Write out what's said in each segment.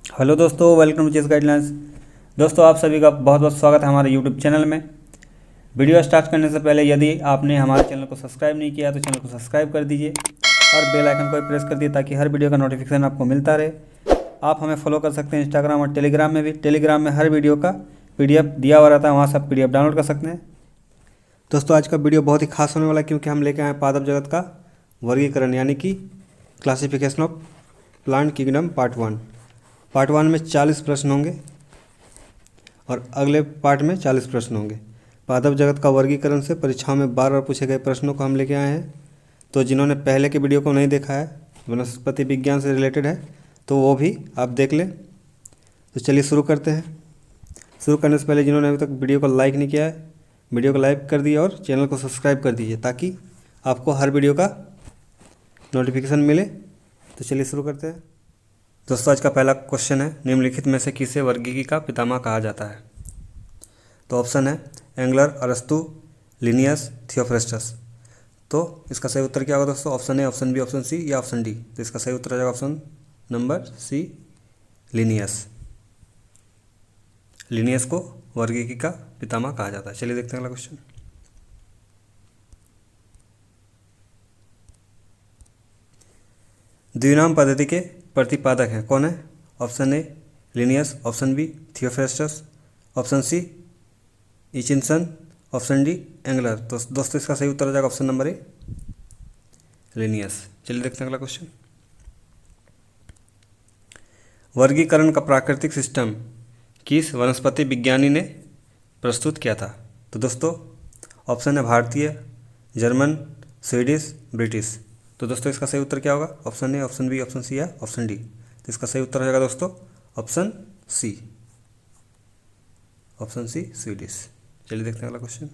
Hello दोस्तों, welcome to chess guidelines. दोस्तों, आप सभी का बहुत बहुत स्वागत है हमारे यूट्यूब चैनल में। वीडियो स्टार्ट करने से पहले यदि आपने हमारे चैनल को सब्सक्राइब नहीं किया तो चैनल को सब्सक्राइब कर दीजिए और बेल आइकन को प्रेस कर दिए ताकि हर वीडियो का नोटिफिकेशन आपको मिलता रहे। आप हमें फॉलो कर सकते हैं इंस्टाग्राम और टेलीग्राम में भी। टेलीग्राम में हर वीडियो का PDF दिया हुआ रहता है, वहाँ से आप PDF डाउनलोड कर सकते हैं। दोस्तों, आज का वीडियो बहुत ही खास होने वाला है क्योंकि हम लेके आए हैं पादप जगत का वर्गीकरण यानी कि classification of plant kingdom part 1 में 40 प्रश्न होंगे और अगले पार्ट में 40 प्रश्न होंगे। पादप जगत का वर्गीकरण से परीक्षाओं में बार बार पूछे गए प्रश्नों को हम लेके आए हैं। तो जिन्होंने पहले के वीडियो को नहीं देखा है, वनस्पति विज्ञान से रिलेटेड है, तो वो भी आप देख लें। तो चलिए शुरू करते हैं। शुरू करने से पहले जिन्होंने अभी तक वीडियो को लाइक नहीं किया है, वीडियो को लाइक कर दिए और चैनल को सब्सक्राइब कर दीजिए ताकि आपको हर वीडियो का नोटिफिकेशन मिले। तो चलिए शुरू करते हैं। दोस्तों, आज का पहला क्वेश्चन है, निम्नलिखित में से किसे वर्गीकी का पितामह कहा जाता है? तो ऑप्शन है एंगलर, अरस्तु, लिनियस, थियोफ्रेस्टस। तो इसका सही उत्तर क्या होगा दोस्तों? Option A, option B, option C या ऑप्शन डी? तो इसका सही उत्तर हो जाएगा option number C, Linnaeus. Linnaeus को वर्गीकी का पितामह कहा जाता है। चलिए देखते हैं अगला क्वेश्चन। द्विनाम पद्धति के प्रतिपादक हैं, कौन है? Option A Linnaeus, option B Theophrastus, option C Hutchinson, option D Engler. तो दोस्तों, इसका सही उत्तर हो जाएगा ऑप्शन नंबर ए, लिनियस। चलिए देखते हैं अगला क्वेश्चन। वर्गीकरण का प्राकृतिक सिस्टम किस वनस्पति विज्ञानी ने प्रस्तुत किया था? तो दोस्तों, ऑप्शन है भारतीय, जर्मन, स्वीडिश, ब्रिटिश। तो दोस्तों, इसका सही उत्तर क्या होगा? Option A, option B, option C या ऑप्शन डी? तो इसका सही उत्तर हो जाएगा दोस्तों option C, option C, Swedish. चलिए देखते हैं अगला क्वेश्चन।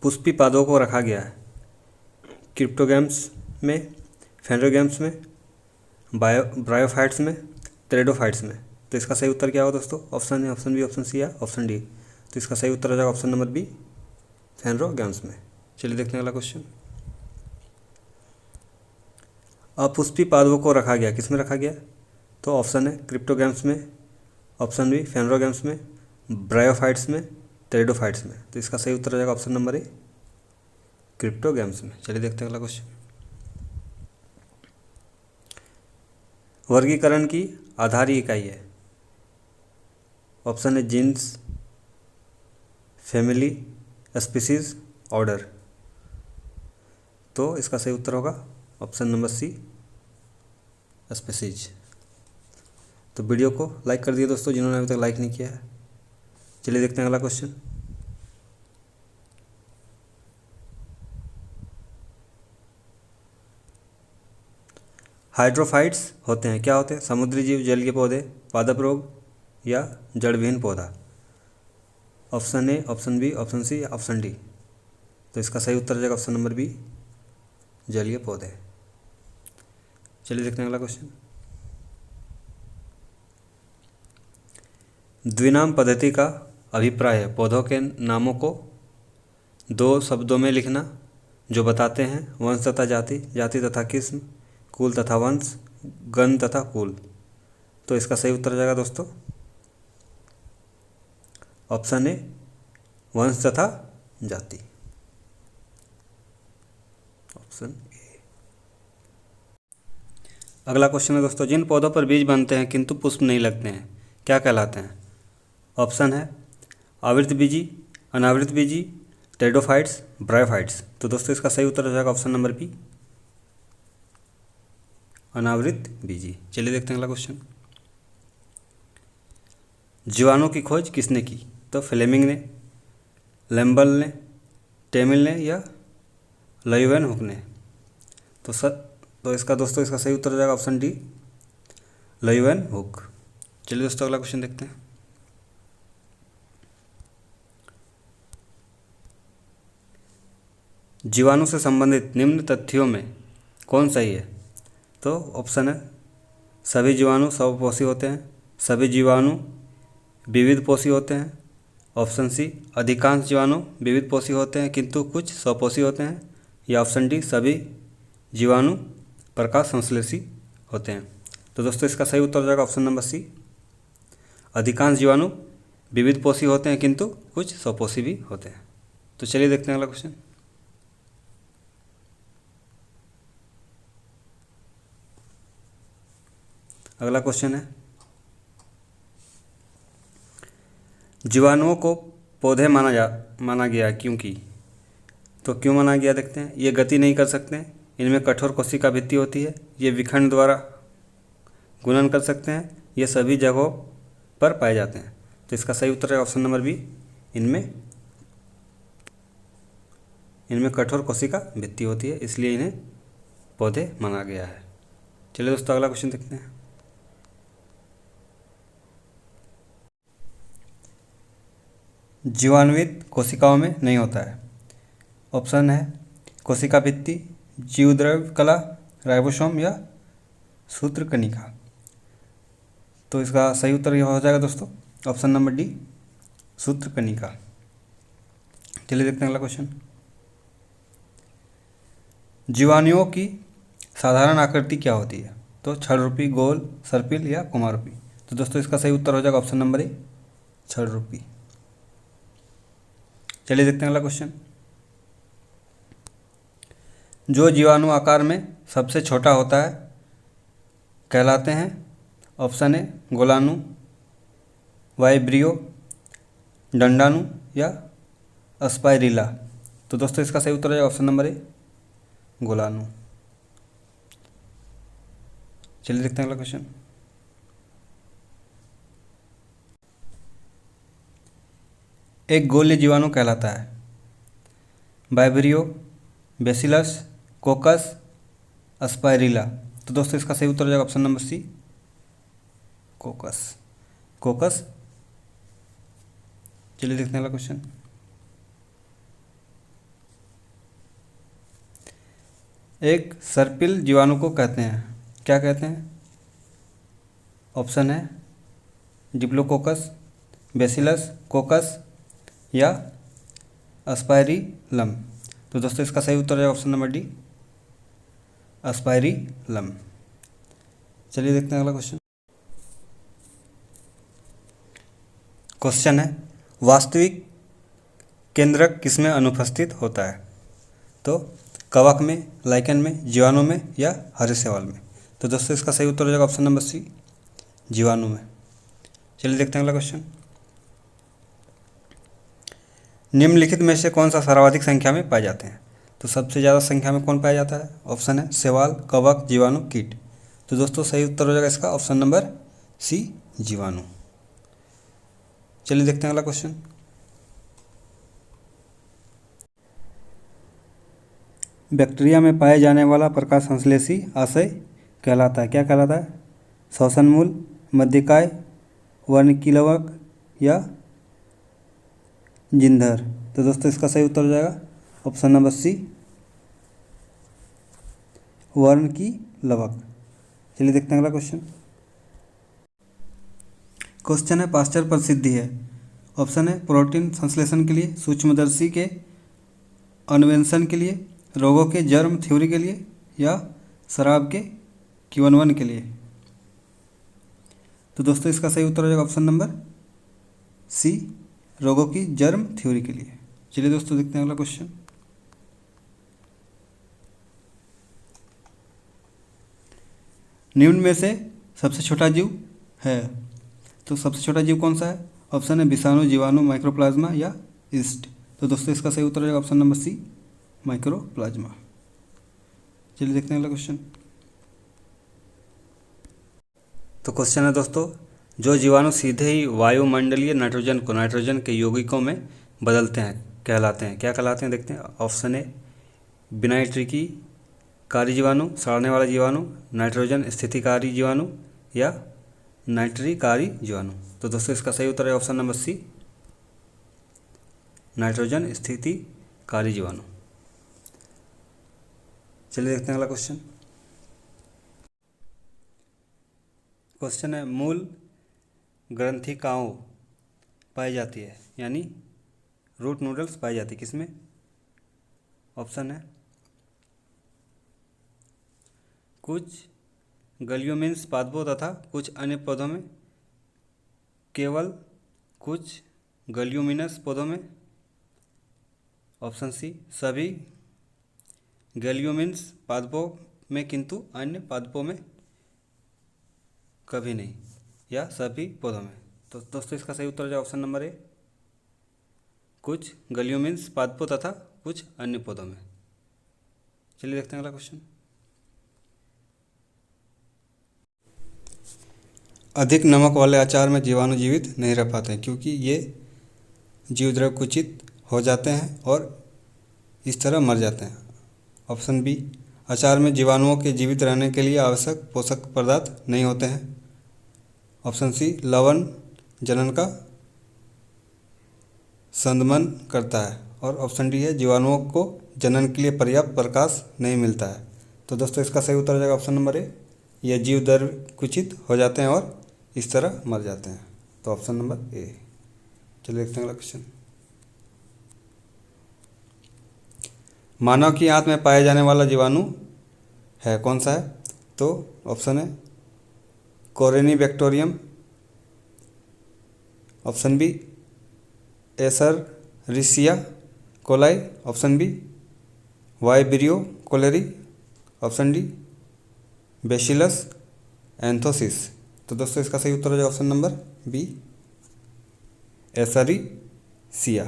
पुष्पी पादों को रखा गया है क्रिप्टोगैम्स में, फेनरोगैम्स में, ब्रायोफाइट्स में, टेरिडोफाइट्स में। तो इसका सही उत्तर क्या होगा दोस्तों? Option A, option B, option C या ऑप्शन डी? तो इसका सही उत्तर हो जाएगा ऑप्शन नंबर बी, फेनरोगैम्स में। चलिए देखते हैं अगला क्वेश्चन। अपुष्पी पादपों को रखा गया, किस में रखा गया? तो ऑप्शन है क्रिप्टोगैम्स में, ऑप्शन बी फेनरोगैम्स में, ब्रायोफाइट्स में, टेरिडोफाइट्स में। तो इसका सही उत्तर हो जाएगा ऑप्शन नंबर ए, क्रिप्टोगैम्स में। चलिए देखते हैं अगला क्वेश्चन। वर्गीकरण की आधारी इकाई है, ऑप्शन है जीन्स, फैमिली, स्पीसीज, ऑर्डर। तो इसका सही उत्तर होगा ऑप्शन नंबर सी, स्पीसीज। तो वीडियो को लाइक कर दिए दोस्तों जिन्होंने अभी तक लाइक नहीं किया है। चलिए देखते हैं अगला क्वेश्चन। हाइड्रोफाइट्स होते हैं, क्या होते हैं? समुद्री जीव, जलीय पौधे, पादप रोग या जड़विहीन पौधा? Option A, option B, option C या ऑप्शन डी? तो इसका सही उत्तर हो जाएगा ऑप्शन नंबर बी, जलीय पौधे। चलिए देखते हैं अगला क्वेश्चन। द्विनाम पद्धति का अभिप्राय है पौधों के नामों को 2 शब्दों में लिखना जो बताते हैं वंश तथा जाति, जाति तथा किस्म, कुल तथा वंश, गण तथा कुल। तो इसका सही उत्तर हो जाएगा दोस्तों ऑप्शन ए, वंश तथा जाति, ऑप्शन ए। अगला क्वेश्चन है दोस्तों, जिन पौधों पर बीज बनते हैं किंतु पुष्प नहीं लगते हैं क्या कहलाते हैं? ऑप्शन है आवृत बीजी, अनावृत बीजी, टेरिडोफाइट्स, ब्रायोफाइट्स। तो दोस्तों, इसका सही उत्तर हो जाएगा ऑप्शन नंबर बी, अनावृत बीजी। चलिए देखते हैं अगला क्वेश्चन। जीवाणु की खोज किसने की? तो फ्लेमिंग ने, लैम्बल ने, टेमिल ने या लेeuwenhoek ने? तो इसका दोस्तों इसका सही उत्तर हो जाएगा ऑप्शन डी, लेeuwenhoek। चलिए दोस्तों अगला क्वेश्चन देखते हैं। जीवाणु से संबंधित निम्न तथ्यों में कौन सही है? तो ऑप्शन है सभी जीवाणु स्वपोषी होते हैं, सभी जीवाणु विविध पोषी होते हैं, ऑप्शन सी अधिकांश जीवाणु विविध पोषी होते हैं किंतु कुछ स्वपोषी होते हैं, या ऑप्शन डी सभी जीवाणु प्रकाश संश्लेषी होते हैं। तो दोस्तों इसका सही उत्तर हो जाएगा ऑप्शन नंबर सी। अधिकांश जीवाणु विविध पोषी होते हैं किंतु कुछ स्वपोषी भी होते हैं। तो चलिए देखते हैं अगला क्वेश्चन। अगला क्वेश्चन है, जीवाणुओं को पौधे माना गया क्योंकि। तो क्यों माना गया देखते हैं। ये गति नहीं कर सकते हैं, इनमें कठोर कोशिका भित्ति होती है, ये विखंड द्वारा गुणन कर सकते हैं, ये सभी जगहों पर पाए जाते हैं। तो इसका सही उत्तर है ऑप्शन नंबर बी। इनमें कठोर कोशिका भित्ति होती है, इसलिए इन्हें पौधे माना गया है। चलिए दोस्तों अगला क्वेश्चन देखते हैं। जीवाणुविद कोशिकाओं में नहीं होता है। ऑप्शन है कोशिका भित्ति, जीवद्रव्य कला, राइबोसोम या सूत्रकणिका। तो इसका सही उत्तर यह हो जाएगा दोस्तों ऑप्शन नंबर डी, सूत्रकणिका। चलिए देखते हैं अगला क्वेश्चन। जीवाणुओं की साधारण आकृति क्या होती है। तो छड़रूपी, गोल, सर्पिल या कुमारूपी। तो दोस्तों इसका सही उत्तर हो जाएगा ऑप्शन नंबर ए, छड़रूपी। चलिए देखते हैं अगला क्वेश्चन। जो जीवाणु आकार में सबसे छोटा होता है कहलाते हैं। ऑप्शन ए गोलाणु, वाइब्रियो, दंडाणु या स्पाइरिला। तो दोस्तों इसका सही उत्तर है ऑप्शन नंबर ए, गोलाणु। चलिए देखते हैं अगला क्वेश्चन। एक गोल्य जीवाणु कहलाता है वाइब्रियो, बेसिलस, कोकस, स्पाइरिला। तो दोस्तों इसका सही उत्तर हो जाएगा ऑप्शन नंबर सी, कोकस। चलिए देखते हैं अगला क्वेश्चन। एक सर्पिल जीवाणु को कहते हैं, क्या कहते हैं। ऑप्शन है डिप्लोकोकस, बेसिलस, कोकस या अस्पाइरिलम। तो दोस्तों इसका सही उत्तर है ऑप्शन नंबर डी, अस्पाइरिलम। चलिए देखते हैं अगला क्वेश्चन। क्वेश्चन है वास्तविक केंद्रक किसमें अनुपस्थित होता है। तो कवक में, लाइकेन में, जीवाणु में या हरे शैवाल में। तो दोस्तों इसका सही उत्तर हो जाएगा ऑप्शन नंबर सी, जीवाणु में। चलिए देखते हैं अगला क्वेश्चन। निम्नलिखित में से कौन सा सर्वाधिक संख्या में पाए जाते हैं। तो सबसे ज़्यादा संख्या में कौन पाया जाता है। ऑप्शन है शैवाल, कवक, जीवाणु, कीट। तो दोस्तों सही उत्तर हो जाएगा इसका ऑप्शन नंबर सी, जीवाणु। चलिए देखते हैं अगला क्वेश्चन। बैक्टीरिया में पाए जाने वाला प्रकाश संश्लेषी आशय कहलाता है, क्या कहलाता है। श्वसन मूल, मध्यकाय, वर्णकीलवक या जिंधर। तो दोस्तों इसका सही उत्तर हो जाएगा ऑप्शन नंबर सी, वर्णकीलवक। चलिए देखते हैं अगला क्वेश्चन। क्वेश्चन है पास्चर प्रसिद्धि है। ऑप्शन है प्रोटीन संश्लेषण के लिए, सूक्ष्मदर्शी के अन्वेषण के लिए, रोगों के जर्म थ्योरी के लिए या शराब के किण्वन के लिए। तो दोस्तों इसका सही उत्तर हो जाएगा ऑप्शन नंबर सी, रोगों की जर्म थ्योरी के लिए। चलिए दोस्तों देखते हैं अगला क्वेश्चन। निम्न में से सबसे छोटा जीव है। तो सबसे छोटा जीव कौन सा है। ऑप्शन है विषाणु, जीवाणु, माइक्रोप्लाज्मा या ईस्ट। तो दोस्तों इसका सही उत्तर हो जाएगा ऑप्शन नंबर सी, माइक्रोप्लाज्मा। चलिए देखते हैं अगला क्वेश्चन। तो क्वेश्चन है दोस्तों, जो जीवाणु सीधे ही वायुमंडलीय नाइट्रोजन को नाइट्रोजन के यौगिकों में बदलते हैं कहलाते हैं, क्या कहलाते हैं देखते हैं। ऑप्शन ए विनाइट्रिकी कारी जीवाणु, सड़ने वाला जीवाणु, नाइट्रोजन स्थितिकारी जीवाणु या नाइट्रिकारी जीवाणु। तो दोस्तों इसका सही उत्तर है ऑप्शन नंबर सी, नाइट्रोजन स्थितिकारी जीवाणु। चलिए देखते हैं अगला क्वेश्चन। क्वेश्चन है मूल ग्रंथिकाओं पाई जाती है, यानी रूट नूडल्स पाई जाती है किसमें। ऑप्शन है कुछ गल्यूमिन्स पादपों तथा कुछ अन्य पौधों में, केवल कुछ गल्यूमिनस पौधों में। ऑप्शन सी सभी गल्यूमिन्स पादपों में किंतु अन्य पादपों में कभी नहीं, या सभी पौधों में। तो दोस्तों इसका सही उत्तर हो जाए ऑप्शन नंबर ए, कुछ गल्यूमिन्स पादपों तथा कुछ अन्य पौधों में। चलिए देखते हैं अगला क्वेश्चन। अधिक नमक वाले अचार में जीवाणु जीवित नहीं रह पाते हैं क्योंकि ये जीवद्रव्य कुचित हो जाते हैं और इस तरह मर जाते हैं। ऑप्शन बी, अचार में जीवाणुओं के जीवित रहने के लिए आवश्यक पोषक पदार्थ नहीं होते हैं। ऑप्शन सी, लवण जनन का संदमन करता है। और ऑप्शन डी है, जीवाणुओं को जनन के लिए पर्याप्त प्रकाश नहीं मिलता है। तो दोस्तों इसका सही उत्तर हो जाएगा ऑप्शन नंबर ए, ये जीवद्रव्य कुचित हो जाते हैं और इस तरह मर जाते हैं। तो ऑप्शन नंबर ए। चलिए देखते हैं अगला क्वेश्चन। मानव की आंत में पाए जाने वाला जीवाणु है कौन सा है? तो ऑप्शन है Corynebacterium, option B Escherichia coli, option B Vibrio cholerae, option D Bacillus anthracis. तो दोस्तों इसका सही उत्तर हो जाएगा option number B, Escherichia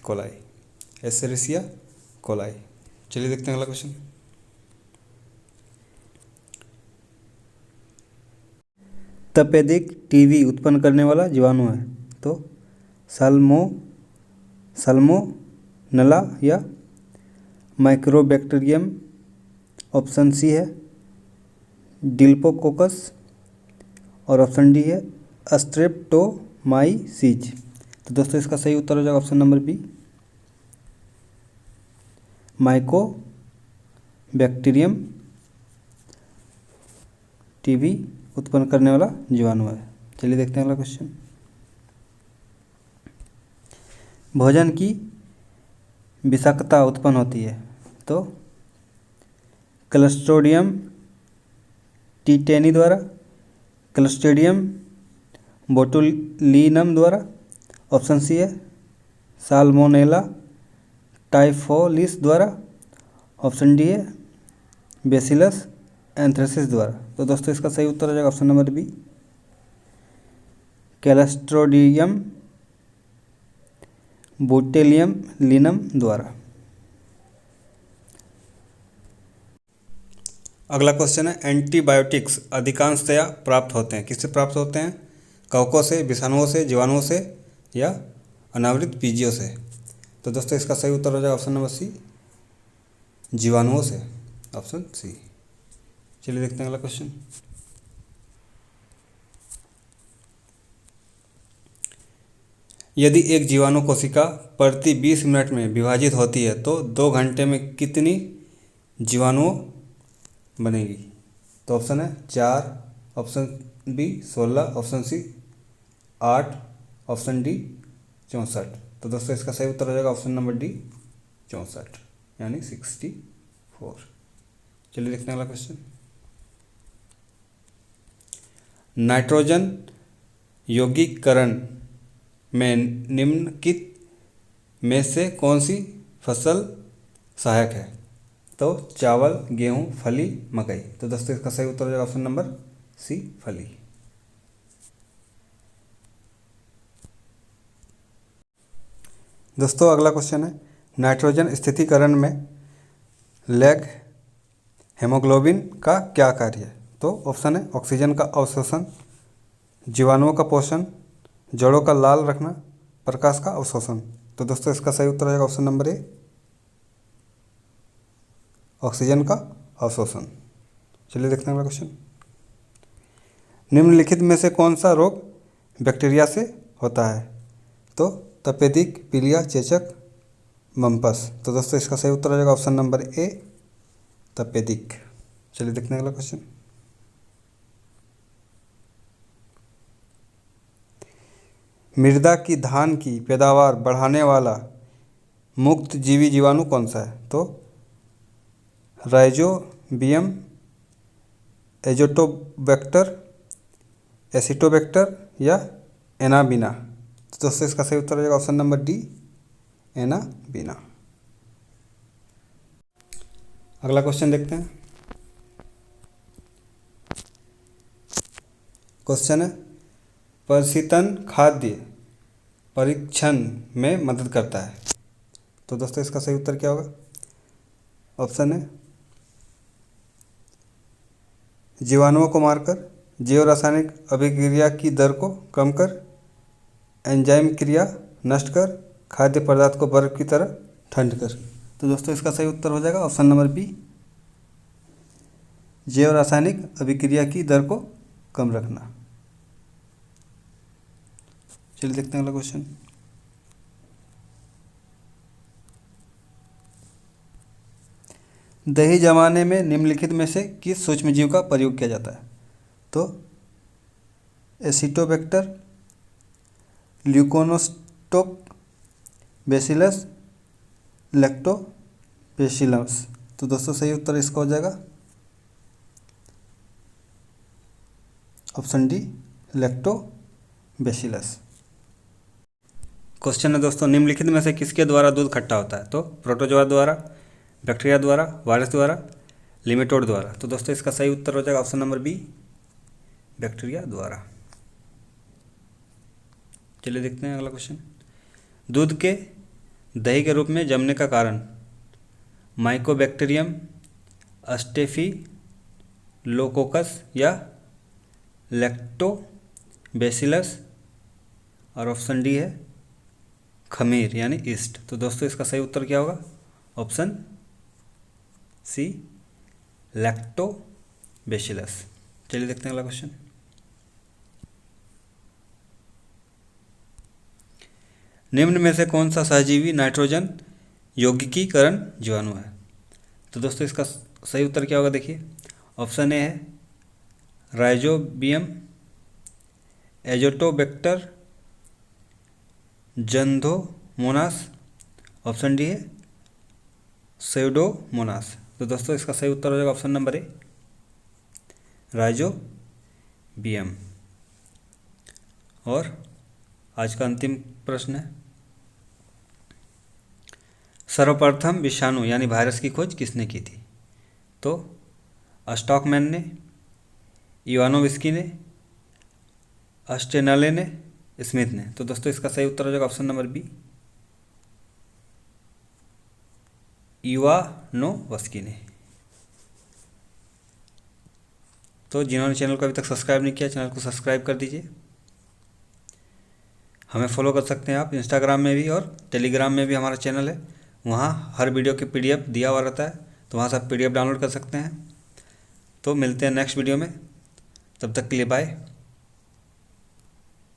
coli, Escherichia coli. चलिए देखते हैं अगला क्वेश्चन। तपेदिक टीबी उत्पन्न करने वाला जीवाणु है तो साल्मोनेला या माइक्रोबैक्टीरियम। ऑप्शन सी है डिप्लोकोकस और ऑप्शन डी है स्ट्रेप्टोमाइसीज। तो दोस्तों इसका सही उत्तर हो जाएगा option number B, mycobacterium TB उत्पन्न करने वाला जीवाणु है। चलिए देखते हैं अगला क्वेश्चन। भोजन की विषाक्तता उत्पन्न होती है तो क्लस्ट्रोडियम टीटेनी द्वारा, क्लस्ट्रीडियम बोटुलिनम द्वारा, ऑप्शन सी है साल्मोनेला टाइफोलिस द्वारा, ऑप्शन डी है बैसिलस एंथ्रेसिस द्वारा। तो दोस्तों इसका सही उत्तर हो जाएगा ऑप्शन नंबर बी, क्लस्ट्रोडियम बोटुलिनम द्वारा। अगला क्वेश्चन है, एंटीबायोटिक्स अधिकांशतया प्राप्त होते हैं, किससे प्राप्त होते हैं? कवकों से, विषाणुओं से, जीवाणुओं से या अनावृत बीजियों से। तो दोस्तों इसका सही उत्तर हो जाएगा ऑप्शन नंबर सी, जीवाणुओं से, ऑप्शन सी। चलिए देखते हैं अगला क्वेश्चन। यदि एक जीवाणु कोशिका प्रति 20 मिनट में विभाजित होती है तो 2 घंटे में कितनी जीवाणुओं बनेगी? तो ऑप्शन है 4, option B 16, option C 8, option D 64। तो दोस्तों इसका सही उत्तर हो जाएगा ऑप्शन नंबर डी 64 यानी 64। चलिए देखते हैं अगला क्वेश्चन। नाइट्रोजन यौगिकीकरण में निम्नलिखित में से कौन सी फसल सहायक है? तो चावल, गेहूं, फली, मकई। तो दोस्तों इसका सही उत्तर हो जाएगा ऑप्शन नंबर सी, फली। दोस्तों अगला क्वेश्चन है, नाइट्रोजन स्थिरीकरण में लैग हेमोग्लोबिन का क्या कार्य है? तो ऑप्शन है ऑक्सीजन का अवशोषण, जीवाणुओं का पोषण, जड़ों का लाल रखना, प्रकाश का अवशोषण। तो दोस्तों इसका सही उत्तर हो जाएगा ऑप्शन नंबर ए, ऑक्सीजन का अवशोषण। चलिए देखते हैं अगला क्वेश्चन। निम्नलिखित में से कौन सा रोग बैक्टीरिया से होता है? तो तपेदिक, पीलिया, चेचक, मम्पस। तो दोस्तों इसका सही उत्तर हो जाएगा ऑप्शन नंबर ए, तपेदिक। चलिए देखते हैं अगला क्वेश्चन। मृदा की धान की पैदावार बढ़ाने वाला मुक्त जीवी जीवाणु कौन सा है? तो राइजोबियम एजोटोबैक्टर, एसिटोबैक्टर या एनाबीना। तो दोस्तों इसका सही उत्तर हो जाएगा ऑप्शन नंबर डी, एनाबीना। अगला क्वेश्चन देखते हैं। क्वेश्चन है, परिशीतन खाद्य परीक्षण में मदद करता है। तो दोस्तों इसका सही उत्तर क्या होगा? ऑप्शन है जीवाणुओं को मारकर, जैव रासायनिक अभिक्रिया की दर को कम कर, एंजाइम क्रिया नष्ट कर, खाद्य पदार्थ को बर्फ की तरह ठंड कर। तो दोस्तों इसका सही उत्तर हो जाएगा ऑप्शन नंबर बी, जैव रासायनिक अभिक्रिया की दर को कम रखना। चलिए देखते हैं अगला क्वेश्चन। दही जमाने में निम्नलिखित में से किस सूक्ष्मजीव का प्रयोग किया जाता है? तो एसिटोबैक्टर, ल्यूकोनोस्टोक बेसिलस, लैक्टोबैसिलस। तो दोस्तों सही उत्तर इसका हो जाएगा ऑप्शन डी, लैक्टोबैसिलस। क्वेश्चन है दोस्तों, निम्नलिखित में से किसके द्वारा दूध खट्टा होता है? तो प्रोटोजोआ द्वारा, बैक्टीरिया द्वारा, वायरस द्वारा, लिमेटोड द्वारा। तो दोस्तों इसका सही उत्तर हो जाएगा ऑप्शन नंबर बी, बैक्टीरिया द्वारा। चलिए देखते हैं अगला क्वेश्चन। दूध के दही के रूप में जमने का कारण माइकोबैक्टीरियम, स्टेफिलोकोकस या लैक्टोबैसिलस, और ऑप्शन डी है खमीर यानी ईस्ट। तो दोस्तों इसका सही उत्तर क्या होगा? Option C, lactobacillus. चलिए देखते हैं अगला क्वेश्चन। निम्न में से कौन सा सहजीवी नाइट्रोजन यौगिकीकरण जीवाणु है? तो दोस्तों इसका सही उत्तर क्या होगा? देखिए, ऑप्शन ए है rhizobium, Azotobacter, Xanthomonas, option D है स्यूडोमोनास। तो दोस्तों इसका सही उत्तर हो जाएगा ऑप्शन नंबर ए, राइजोबियम। और आज का अंतिम प्रश्न है, सर्वप्रथम विषाणु यानी वायरस की खोज किसने की थी? तो स्टॉकमैन ने, इवानोविस्की ने, अस्टेनाले ने, स्मिथ ने। तो दोस्तों इसका सही उत्तर हो जाएगा ऑप्शन नंबर बी, इवानोविस्की ने। तो जिन्होंने चैनल को अभी तक सब्सक्राइब नहीं किया, चैनल को सब्सक्राइब कर दीजिए। हमें फॉलो कर सकते हैं आप इंस्टाग्राम में भी, और टेलीग्राम में भी हमारा चैनल है। वहाँ हर वीडियो की PDF दिया हुआ रहता है, तो वहाँ से आप PDF डाउनलोड कर सकते हैं। तो मिलते हैं नेक्स्ट वीडियो में, तब तक के लिए बाय।